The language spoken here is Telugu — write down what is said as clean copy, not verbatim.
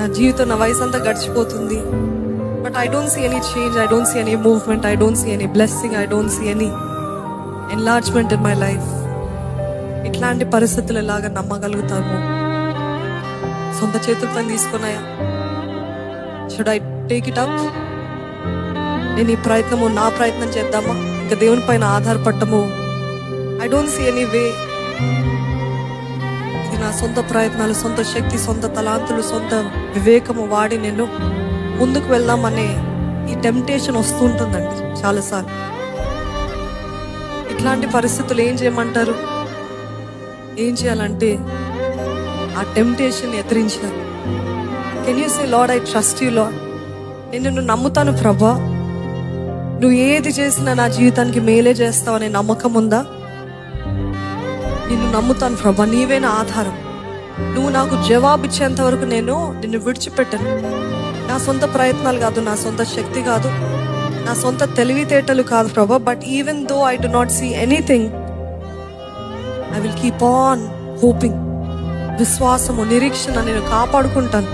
నా జీవితం, నా వయసు అంతా గడిచిపోతుంది. But I don't see any change, I don't see any movement, I don't see any blessing, I don't see any enlargement in my life. ఇట్లాంటి పరిస్థితులు ఎలాగా నమ్మగలుగుతాము? సొంత చేతులతో తీసుకున్నాయా? Should I take it up? నేను ఈ ప్రయత్నము, నా ప్రయత్నం చేద్దామా? ఇంకా దేవుని పైన ఆధారపడటము I don't see any way. ఇది నా సొంత ప్రయత్నాలు, సొంత శక్తి, సొంత తలాంతులు, సొంత వివేకము వాడి నేను ముందుకు వెళ్దామనే ఈ టెంప్టేషన్ వస్తుంటుందండి చాలాసార్లు. ఇట్లాంటి పరిస్థితులు ఏం చేయమంటారు? ఏం చేయాలంటే ఆ టెంప్టేషన్ ఎదిరించాలి. Can you say, lord I trust you lord, నేను నిన్ను నమ్ముతాను ప్రభా, నువ్వు ఏది చేసినా నా జీవితానికి మేలే చేస్తావు అనే నమ్మకం ఉందా? నిన్ను నమ్ముతాను ప్రభా, నీవే నా ఆధారం. నువ్వు నాకు జవాబు ఇచ్చేంత వరకు నేను నిన్ను విడిచిపెట్టను. నా సొంత ప్రయత్నాలు కాదు, నా సొంత శక్తి కాదు, నా సొంత తెలివితేటలు కాదు Prabha. But even though I do not see anything, I will keep on hoping. విశ్వాసము, నిరీక్షణ నేను కాపాడుకుంటాను.